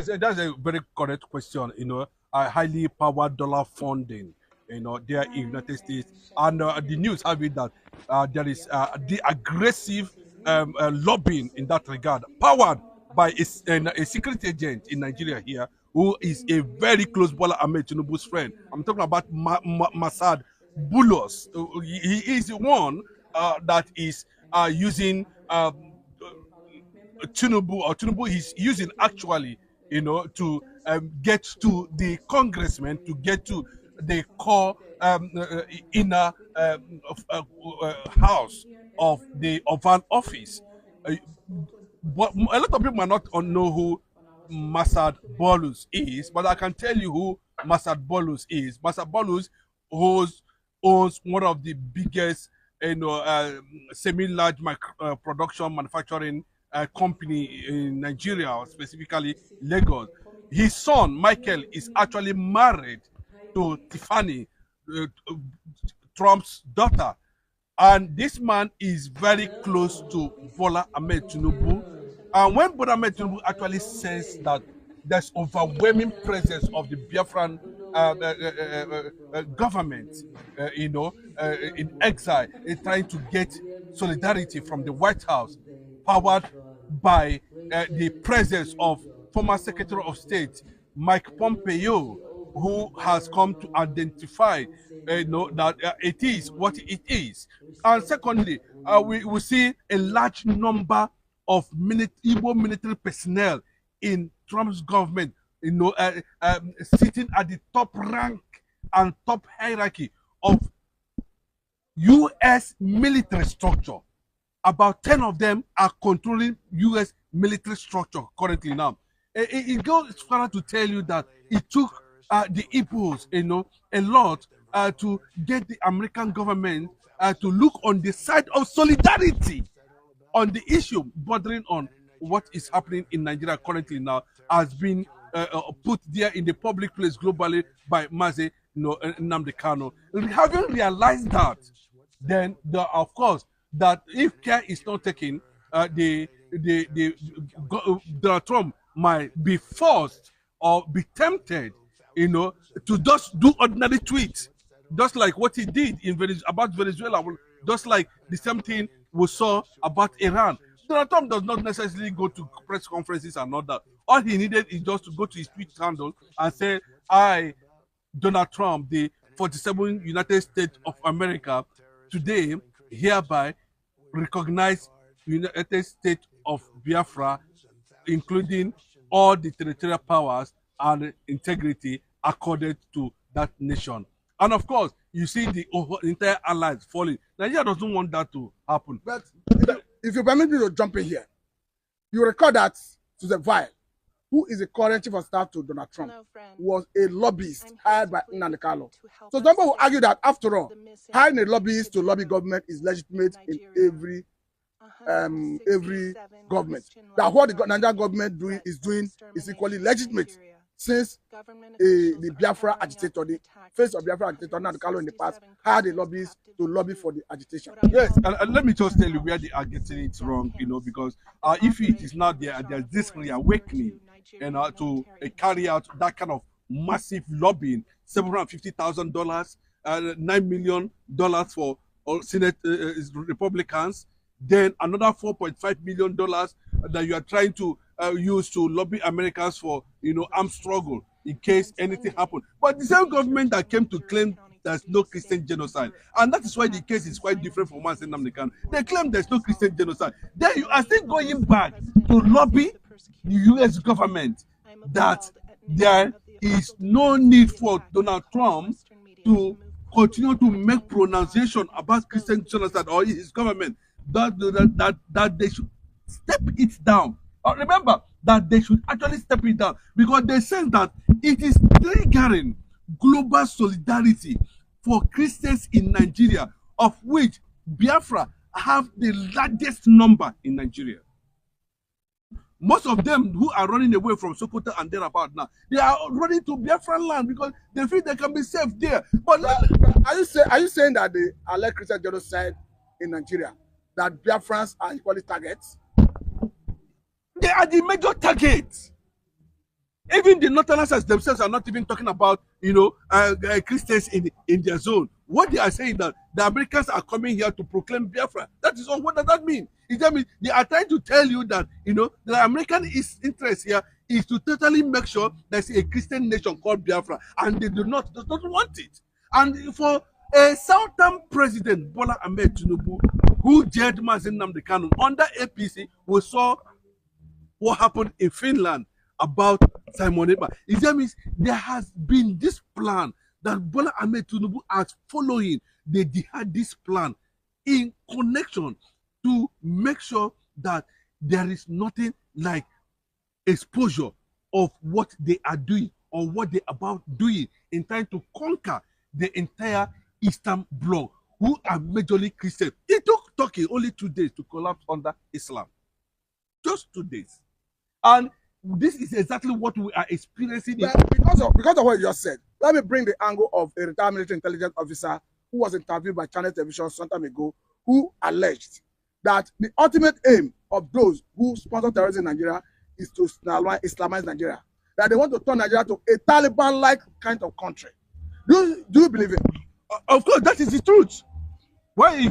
Yes, that's a very correct question. A highly powered dollar funding, there in United States, and the news have it that there is the aggressive lobbying in that regard, powered by a secret agent in Nigeria here, who is a very close Bola Ahmed Tinubu's friend. I'm talking about Masad Bulos. He is the one that is using Tinubu is using actually, to get to the congressman, to get to the core inner house of the Oval Office. Uh, but a lot of people might not know who Masad Bolus is, but I can tell you who Masad Bolus is. Masad Bolus owns one of the biggest, semi-large production manufacturing company in Nigeria, or specifically Lagos. His son Michael is actually married to Tiffany, Trump's daughter, and this man is very close to Bola Ahmed Tinubu. And when Bola Ahmed Tinubu actually says that there's overwhelming presence of the Biafran government, in exile, trying to get solidarity from the White House, powered by the presence of former Secretary of State Mike Pompeo, who has come to identify, that it is what it is. And secondly, we see a large number of Igbo military personnel in Trump's government, sitting at the top rank and top hierarchy of U.S. military structure. About 10 of them are controlling U.S. military structure currently now. It goes further to tell you that it took the Igbos, a lot to get the American government to look on the side of solidarity on the issue bordering on what is happening in Nigeria currently now, has been put there in the public place globally by Mazi Nnamdi Kanu. Having realized that, then of course, that if care is not taken, Donald Trump might be forced or be tempted, to just do ordinary tweets, just like what he did about Venezuela, just like the same thing we saw about Iran. Donald Trump does not necessarily go to press conferences and all that. All he needed is just to go to his Twitter handle and say, I, Donald Trump, the 47th United States of America, today hereby recognize United States of Biafra, including all the territorial powers and integrity accorded to that nation. And of course, you see the entire alliance falling. Nigeria doesn't want that to happen. But if you permit me to jump in here, you record that Susan Vile, who is the current chief of staff to Donald Trump, was a lobbyist hired by Nnamdi Kanu. So some people will argue that, after all, hiring a lobbyist to lobby government is legitimate in every government. That what the Nigerian government is doing is equally legitimate, since the Biafra agitator, the face of Biafra agitator, Nnamdi Kanu in the past, hired a lobbyist to lobby for the agitation. Yes, and let me just tell you where they are getting it wrong, because if it is not there, there's this reawakening, to carry out that kind of massive lobbying, $750,000, $9 million for all Senate Republicans, then another $4.5 million that you are trying to use to lobby Americans for, armed struggle in case anything happened. But the same government that came to claim there's no Christian genocide, and that is why the case is quite different from Mazi Nnamdi Kanu. They claim there's no Christian genocide. Then you are still going back to lobby the U.S. government that there is no need for Donald Trump to continue to make pronunciation about Christian genocide, or his government, that they should step it down. Remember that they should actually step it down, because they say that it is triggering global solidarity for Christians in Nigeria, of which Biafra have the largest number in Nigeria. Most of them who are running away from Sokoto and thereabout now, they are running to Biafran land because they feel they can be safe there. But are you saying that the alleged Christian genocide in Nigeria, that Biafrans are equally targets? They are the major targets. Even the Northerners themselves are not even talking about, Christians in their zone. What they are saying that the Americans are coming here to proclaim Biafra. That is all. What does that mean? It means they are trying to tell you that, the American interest here is to totally make sure there's a Christian nation called Biafra, and they does not want it. And for a Southern president, Bola Ahmed Tinubu, who jailed Nnamdi Kanu under APC, we saw what happened in Finland about Simon Ekpa. It means there has been this plan that Bola Ahmed Tinubu has following the jihadist plan in connection to make sure that there is nothing like exposure of what they are doing or what they are about doing in trying to conquer the entire Eastern Bloc, who are majorly Christian. It took Turkey only 2 days to collapse under Islam. Just 2 days. And this is exactly what we are experiencing. Because of what you just said, let me bring the angle of a retired military intelligence officer who was interviewed by Channel Television some time ago, who alleged that the ultimate aim of those who sponsor terrorism in Nigeria is to Islamize Nigeria. That they want to turn Nigeria to a Taliban-like kind of country. Do you believe it? Of course, that is the truth. Why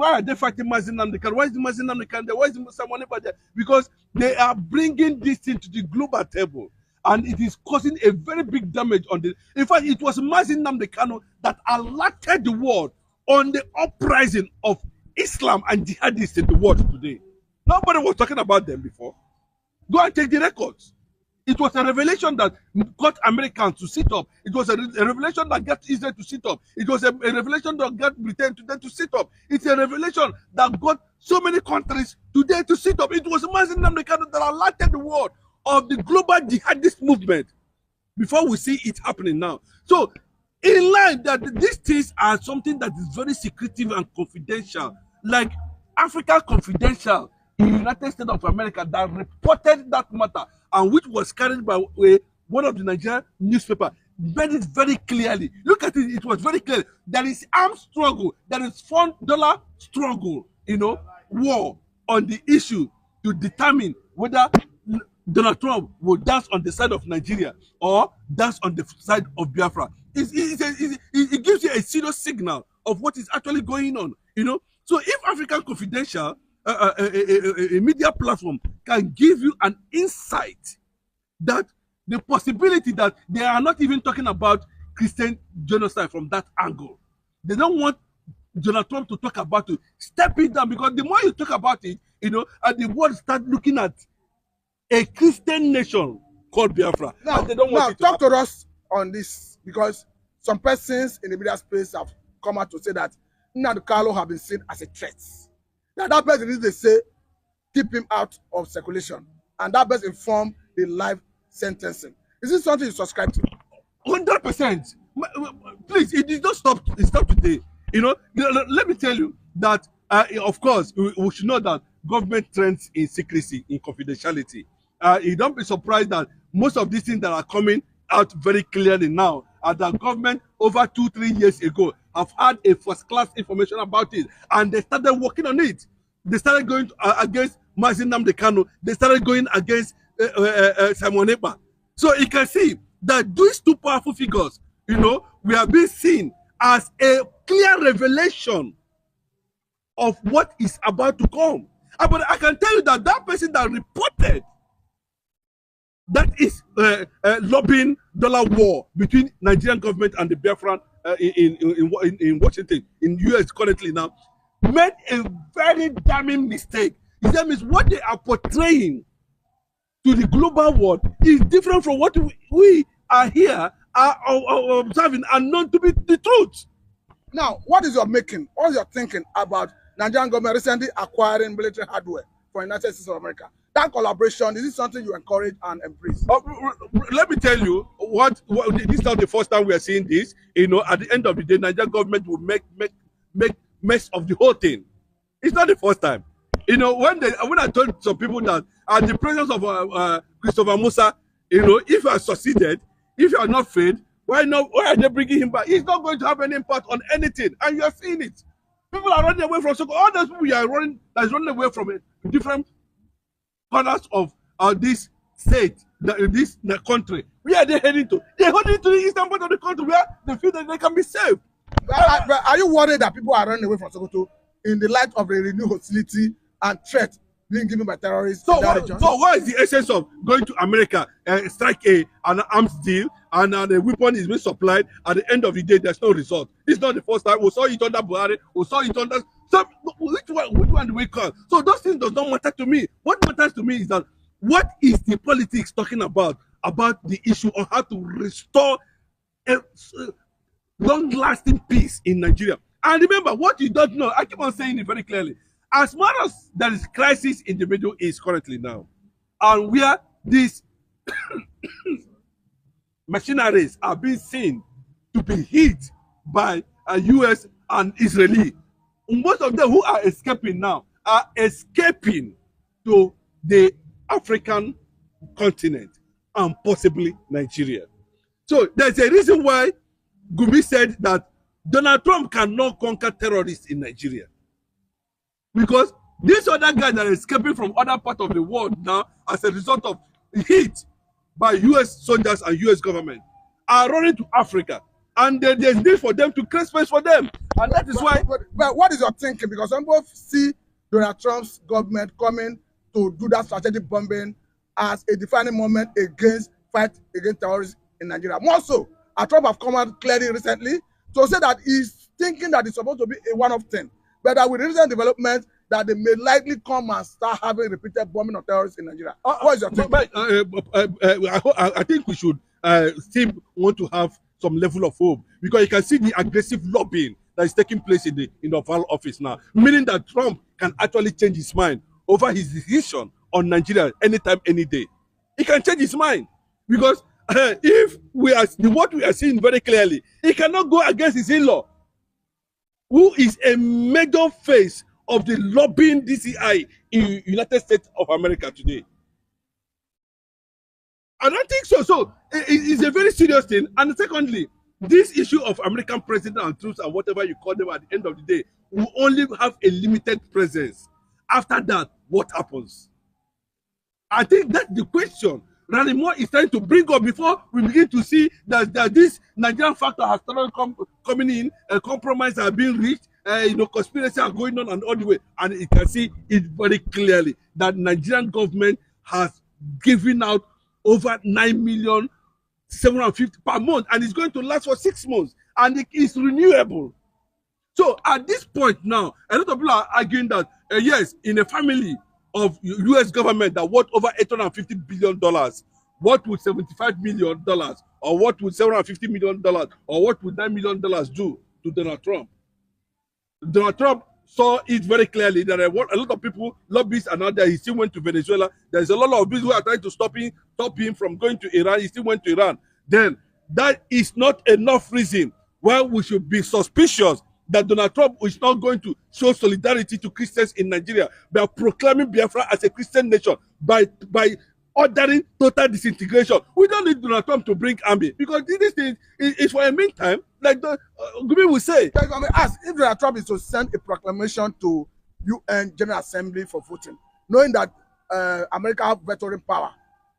are they fighting Nnamdi Kanu? Why is Nnamdi Kanu there? Why is someone there? Because they are bringing this into the global table, and it is causing a very big damage on the. In fact, it was Nnamdi Kanu that alerted the world on the uprising of Islam and jihadists in the world today. Nobody was talking about them before. Go and take the records. It was a revelation that got Americans to sit up. It was a revelation that got Israel to sit up. It was a revelation that got Britain to sit up. It's a revelation that got so many countries today to sit up. It was Nnamdi Kanu that alerted the world of the global jihadist movement before we see it happening now. So, in line that these things are something that is very secretive and confidential, like Africa Confidential in the United States of America that reported that matter, and which was carried by one of the Nigerian newspapers, made it very clearly. Look at it, it was very clear. There is armed struggle, there is $4 struggle, war on the issue to determine whether Donald Trump will dance on the side of Nigeria or dance on the side of Biafra. It gives you a serious signal of what is actually going on, So if African Confidential, a media platform, can give you an insight that the possibility that they are not even talking about Christian genocide from that angle. They don't want Donald Trump to talk about it. Step it down, because the more you talk about it, and the world start looking at a Christian nation called Biafra. Now, they don't want talk to us on this, because some persons in the media space have come out to say that Nnamdi Kanu have been seen as a threat. That person is, they say, keep him out of circulation, and that person inform the life sentencing. Is this something you subscribe to? 100%. Please, it did not stop. It stopped today. Let me tell you that, of course, we should know that government trends in secrecy, in confidentiality. You don't be surprised that most of these things that are coming out very clearly now are that government over 2-3 years ago have had a first-class information about it, and they started working on it. They started going against Nnamdi Kanu. They started going against Simon Ekpa. So you can see that these two powerful figures, we are being seen as a clear revelation of what is about to come. But I can tell you that that person that reported that is lobbying dollar war between Nigerian government and the Biafran in Washington, in US currently now, made a very damning mistake. That means what they are portraying to the global world is different from what we are here are observing and known to be the truth. Now, what is your thinking about Nigerian government recently acquiring military hardware for the United States of America? That collaboration, is this something you encourage and embrace? Let me tell you what this is not the first time we are seeing this. At the end of the day, Nigerian government will make mess of the whole thing. It's not the first time. When I told some people that at the presence of Christopher Musa, if you are succeeded, if you are not failed, why are they bringing him back? He's not going to have any impact on anything, and you are seeing it. People are running away from Soko. All those people are running away from different corners of this state the country. Where are they heading to? They're heading to the eastern part of the country where they feel that they can be safe. But are you worried that people are running away from Sokoto in the light of the renewed hostility and threat being given by terrorists in that region? So what is the essence of going to America and strike an arms deal and the weapon is being supplied? At the end of the day, there's no result. This is not the first time. We saw it under Buhari. We saw it under... So which one do we call? So those things does not matter to me. What matters to me is that what is the politics talking about the issue on how to restore a long-lasting peace in Nigeria. And remember, what you don't know, I keep on saying it very clearly, as much as there is crisis in the Middle East currently now, and where these machineries are being seen to be hit by US and Israeli, most of them who are escaping now are escaping to the African continent and possibly Nigeria. So there's a reason why Gumi said that Donald Trump cannot conquer terrorists in Nigeria. Because these other guys that are escaping from other parts of the world now as a result of hit by US soldiers and US government are running to Africa. And there's need for them to create space for them. And that is why... But what is your thinking? Because some people see Donald Trump's government coming to do that strategic bombing as a defining moment against fight against terrorists in Nigeria. More so, Trump have come out clearly recently to say that he's thinking that it's supposed to be a one-off thing, but that with recent developments that they may likely come and start having repeated bombing of terrorists in Nigeria. What is your thinking? I think we should still want to have some level of hope, because you can see the aggressive lobbying that is taking place in the Oval Office now, meaning that Trump can actually change his mind over his decision on Nigeria anytime, any day. He can change his mind, because if we are what we are seeing very clearly, he cannot go against his in-law, who is a major face of the lobbying DCI in United States of America today. I don't think so. So it's a very serious thing. And secondly, this issue of American president and troops and whatever you call them at the end of the day will only have a limited presence. After that, what happens? I think that's the question Rally Moore is trying to bring up before we begin to see that this Nigerian factor has started coming in, compromise are being reached, conspiracy are going on and all the way. And you can see it very clearly that Nigerian government has given out over 9,750,000 per month, and it's going to last for 6 months, and it is renewable. So at this point now, a lot of people are arguing that yes, in a family of U.S. government that worth over $850 billion, what would $75 million, or what would $750 million, or what would $9 million do to Donald Trump? Donald Trump saw it very clearly that a lot of people, lobbyists and out there, he still went to Venezuela. There's a lot of people who are trying to stop him from going to Iran. He still went to Iran. Then that is not enough reason why we should be suspicious that Donald Trump is not going to show solidarity to Christians in Nigeria by proclaiming Biafra as a Christian nation, by ordering total disintegration. We don't need Donald Trump to bring army, because this thing is for a meantime, like Gumi will say. I mean, ask if Donald Trump is to send a proclamation to UN General Assembly for voting, knowing that America have vetoing power,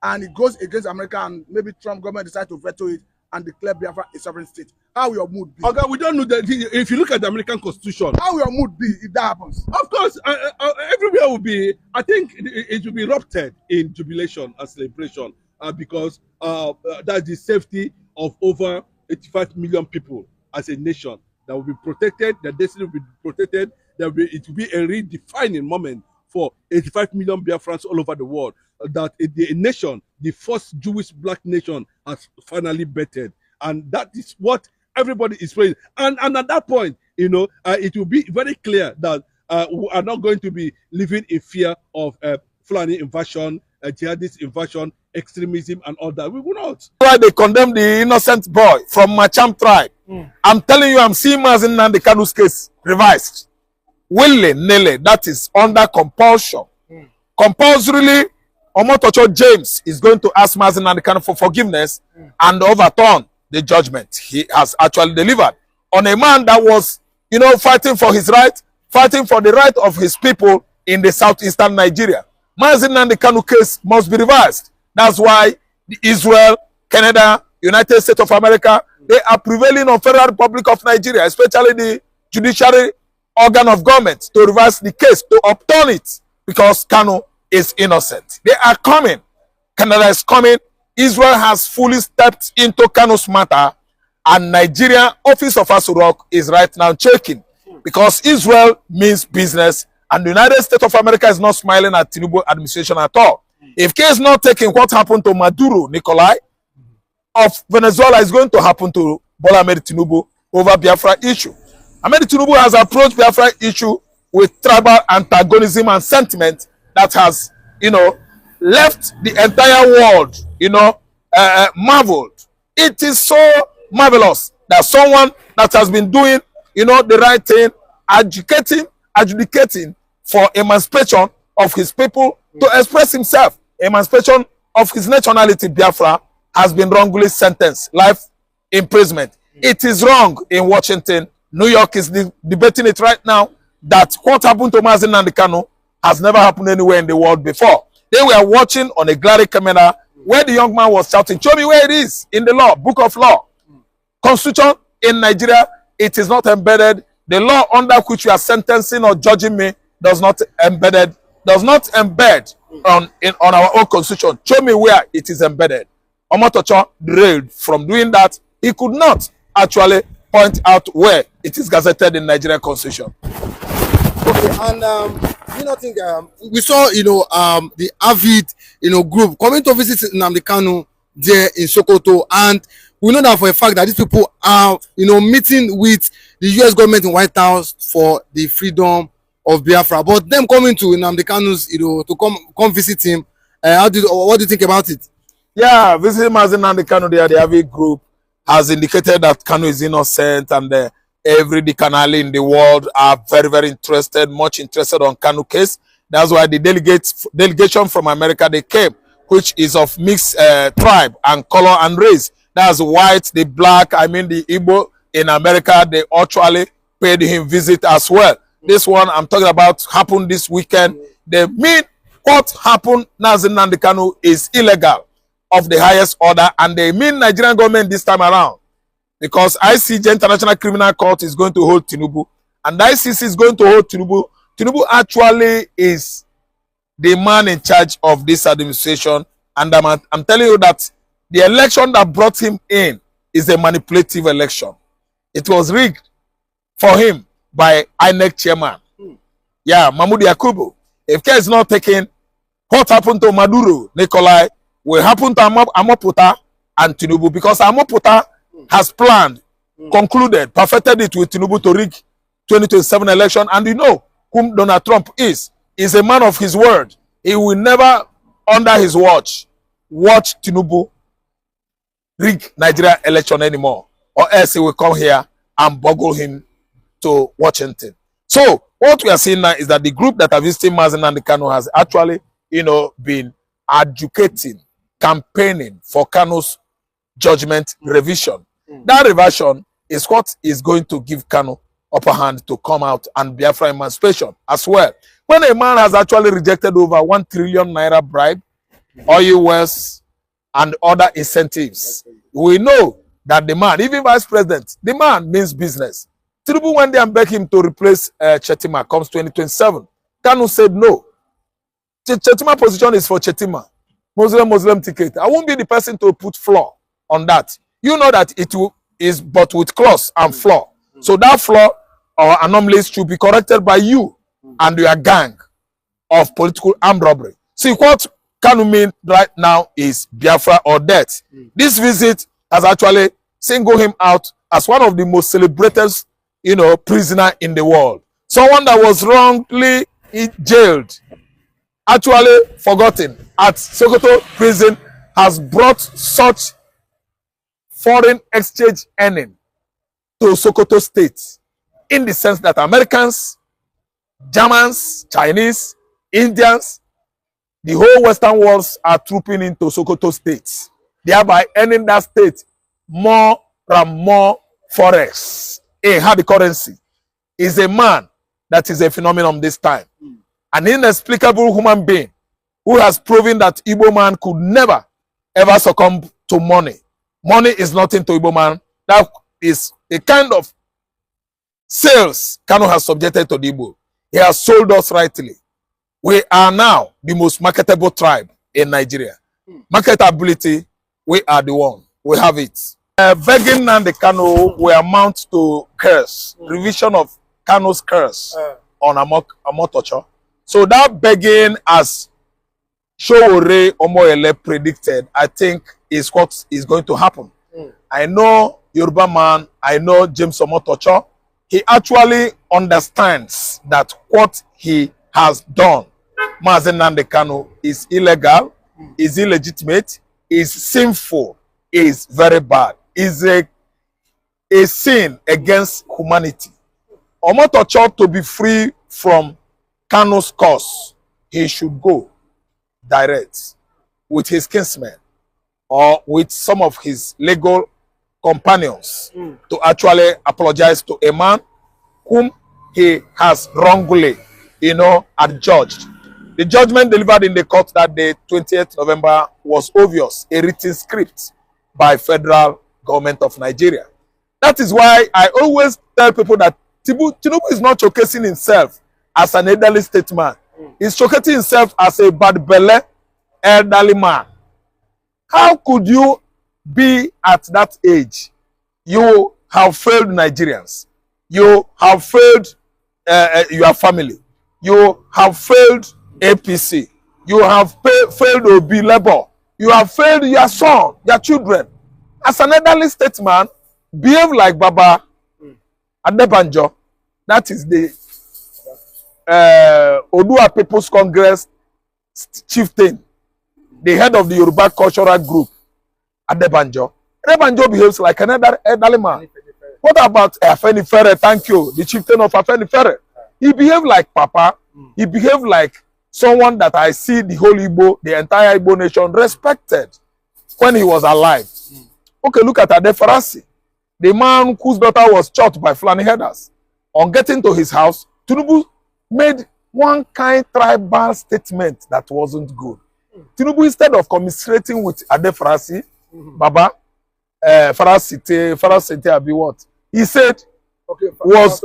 and it goes against America, and maybe Trump government decides to veto it and declare Biafra a sovereign state. How will your mood be? Okay, we don't know that. If you look at the American Constitution, how will your mood be if that happens? Of course, everywhere will be. I think it will be erupted in jubilation and celebration, because that's the safety of over 85 million people as a nation that will be protected. Their destiny will be protected. It will be a redefining moment for 85 million Biafrans all over the world. That the nation, the first Jewish black nation, has finally bettered, and that is what everybody is praying. And at that point, it will be very clear that we are not going to be living in fear of Finaly invasion, jihadist invasion, extremism, and all that. We will not. Why they condemn the innocent boy from Macham tribe? I'm telling you, I'm seeing Nnamdi Kanu's case revised. Willy-nilly, that is under compulsion. Compulsorily, Omotocho James is going to ask Nnamdi Kanu for forgiveness and overturn the judgment he has actually delivered on a man that was, fighting for his right, fighting for the right of his people in the southeastern Nigeria. Nnamdi Kanu case must be reversed. That's why Israel, Canada, United States of America, they are prevailing on Federal Republic of Nigeria, especially the judiciary organ of government, to reverse the case, to upturn it, because Kanu is innocent. They are coming. Canada is coming. Israel has fully stepped into Kanu's matter, and Nigeria Office of Asurok is right now checking, because Israel means business, and the United States of America is not smiling at Tinubu administration at all. If care is not taken, what happened to Maduro, Nikolai, of Venezuela is going to happen to Bola Ahmed Tinubu over Biafra issue. Ahmed Tinubu has approached Biafra issue with tribal antagonism and sentiment that has, left the entire world, marveled. It is so marvelous that someone that has been doing, the right thing, adjudicating for emancipation of his people to express himself, emancipation of his nationality, Biafra, has been wrongly sentenced, life imprisonment. It is wrong in Washington. New York is debating it right now, that what happened to Nnamdi Kanu has never happened anywhere in the world before. They were watching on a glaring camera where the young man was shouting, show me where it is in the law, book of law. Constitution in Nigeria, it is not embedded. The law under which you are sentencing or judging me does not embed on our own constitution. Show me where it is embedded. Omotocho derailed from doing that. He could not actually point out where it is gazetted in Nigerian constitution. Okay, and you know, think we saw the Avid group coming to visit Nnamdi Kanu there in Sokoto, and we know that for a fact that these people are meeting with the US government in White House for the freedom of Biafra. But them coming to Nnamdi Kanu's to come visit him, what do you think about it? Yeah, visiting Nnamdi Kanu there, the Avid group has indicated that Kanu is innocent, and every Kanali in the world are very, very interested, much interested on Kanu case. That's why the delegation from America, they came, which is of mixed tribe and color and race. That's white, the black, the Igbo in America, they actually paid him visit as well. This one I'm talking about happened this weekend. They mean what happened Nnamdi Kanu is illegal of the highest order, and they mean Nigerian government this time around, because ICJ International Criminal Court is going to hold Tinubu, and the ICC is going to hold Tinubu. Tinubu actually is the man in charge of this administration, and I'm telling you that the election that brought him in is a manipulative election. It was rigged for him by INEC chairman. Yeah, Mahmoud Yakubu. If care is not taken, what happened to Maduro, Nikolai, will happen to Amoputa and Tinubu, because Amoputa has planned, concluded, perfected it with Tinubu to rig 2027 election. And you know whom Donald Trump is a man of his word. He will never, under his watch Tinubu rig Nigeria election anymore, or else he will come here and boggle him to Washington. So what we are seeing now is that the group that are visiting Nnamdi Kanu has actually, been advocating, campaigning for Kanu's judgment revision. That revision is what is going to give Kanu upper hand to come out and Biafra emancipation as well. When a man has actually rejected over 1 trillion naira bribe, oil wells, and other incentives, we know that the man, even vice president, the man means business. Tinubu went there and begged him to replace Chetima comes 2027. Kanu said no. Chetima position is for Chetima. Muslim ticket. I won't be the person to put flaw on that. You know that it is but with clause and flaw. So that flaw or anomalies should be corrected by you and your gang of political armed robbery. See, what Kanu mean right now is Biafra or death. This visit has actually singled him out as one of the most celebrated, prisoner in the world. Someone that was wrongly jailed, actually forgotten at Sokoto prison, has brought such foreign exchange earning to Sokoto state, in the sense that Americans, Germans, Chinese, Indians, the whole Western worlds are trooping into Sokoto states, thereby earning that state more and more forex in hard currency. Is a man that is a phenomenon this time. An inexplicable human being who has proven that Igbo man could never ever succumb to money. Money is nothing to Igbo man. That is a kind of sales Kanu has subjected to the Igbo. He has sold us rightly. We are now the most marketable tribe in Nigeria. Marketability, we are the one. We have it. Begging Nnamdi Kanu will amount to curse, revision of Kanu's curse on Amotocho. So that begging, as Showore Omoyele predicted, I think is what is going to happen. I know Yoruba man, I know James Omotocho. He actually understands that what he has done, Mazen Nnamdi Kanu, is illegal, is illegitimate, is sinful, is very bad, is a sin against humanity. Omotocho, to be free from Kanu's cause, he should go direct with his kinsmen or with some of his legal companions to actually apologize to a man whom he has wrongly, adjudged. The judgment delivered in the court that day, 20th November, was obvious, a written script by federal government of Nigeria. That is why I always tell people that Tinubu is not showcasing himself as an elderly statesman. He's showcasing himself as a bad belly elderly man. How could you be at that age? You have failed Nigerians. You have failed your family. You have failed APC. You have failed Obi Labour. You have failed your son, your children. As an elderly statesman, behave like Baba Adebanjo. That is the Odua People's Congress chieftain, the head of the Yoruba cultural group, Adebanjo. Adebanjo behaves like an elderly man. What about Afenifere? Thank you, the chieftain of Afenifere. He behaved like Papa. He behaved like someone that I see the whole Igbo, the entire Igbo nation respected when he was alive. Okay, look at Adefarasi, the man whose daughter was shot by Finaly herders. On getting to his house, Tinubu made one kind tribal statement that wasn't good. Tinubu, instead of commiserating with Adefarasi, Baba, Farasite Abi what? He said, was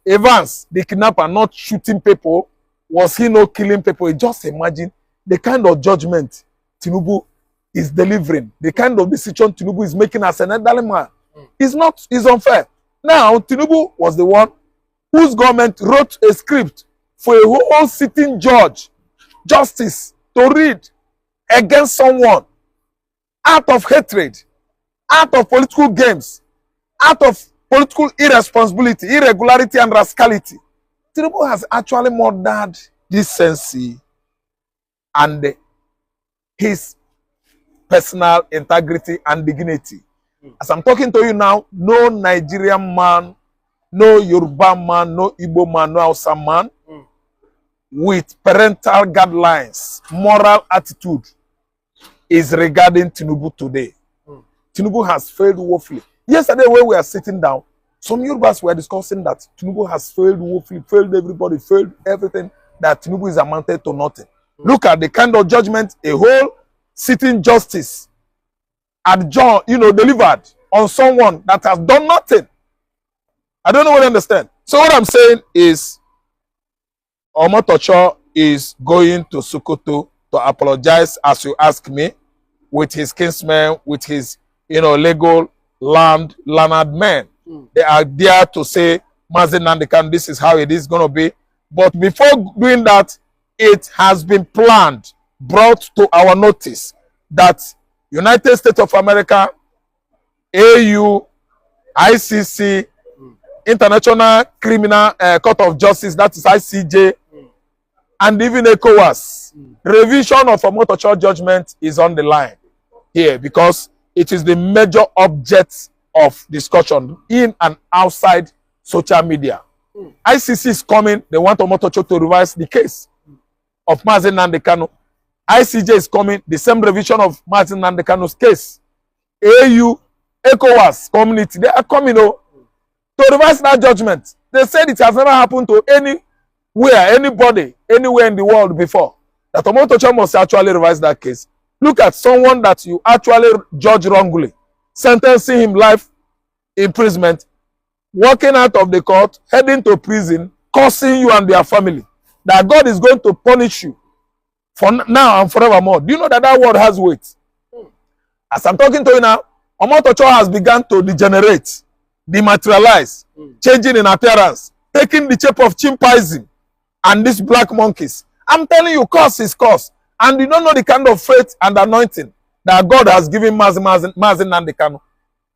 Evans, the kidnapper, not shooting people. Was he not killing people? Just imagine the kind of judgment Tinubu is delivering, the kind of decision Tinubu is making as an elderly man. It's unfair. Now, Tinubu was the one whose government wrote a script for a whole sitting justice to read against someone out of hatred, out of political games, out of political irresponsibility, irregularity, and rascality. Tinubu has actually murdered decency and his personal integrity and dignity. As I'm talking to you now, no Nigerian man, no Yoruba man, no Igbo man, no Hausa man with parental guidelines, moral attitude is regarding Tinubu today. Tinubu has failed woefully. Yesterday when we were sitting down, some Yorubas were discussing that Tinubu has failed woefully, failed everybody, failed everything, that Tinubu is amounted to nothing. Look at the kind of judgment a whole sitting justice delivered on someone that has done nothing. I don't know what I understand. So what I'm saying is, Omotocho is going to Sokoto to apologize, as you ask me, with his kinsmen, with his, legal learned men. They are there to say, Mazen Nnamdi Kanu, this is how it is going to be. But before doing that, it has been planned, brought to our notice that United States of America, AU, ICC, International Criminal Court of Justice, that is ICJ, and even ECOWAS, revision of Omotocho judgment is on the line here because it is the major object of discussion in and outside social media. ICC is coming. They want Omotocho to revise the case of Mazen Nnamdi Kanu. ICJ is coming. The same revision of Mazen Nnamdi Kanu's case. AU, ECOWAS community, they are coming to revise that judgment. They said it has never happened to anywhere, anybody, anywhere in the world before, that Omotocho must actually revise that case. Look at someone that you actually judge wrongly, sentencing him life imprisonment, walking out of the court, heading to prison, cursing you and their family. That God is going to punish you for now and forevermore. Do you know that that word has weight? As I'm talking to you now, Omotocho has begun to degenerate, dematerialize, changing in appearance, taking the shape of chimpanzee and these black monkeys. I'm telling you, curse is curse. And you don't know the kind of faith and anointing that God has given Nnamdi Kanu.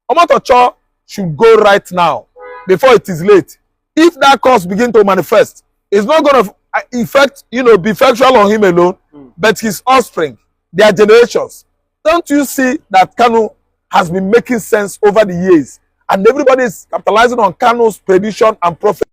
Omotocho should go right now before it is late. If that curse begin to manifest, it's not going to effect, be effectual on him alone, but his offspring, their generations. Don't you see that Kanu has been making sense over the years? And everybody is capitalizing on Kanu's prediction and prophecy.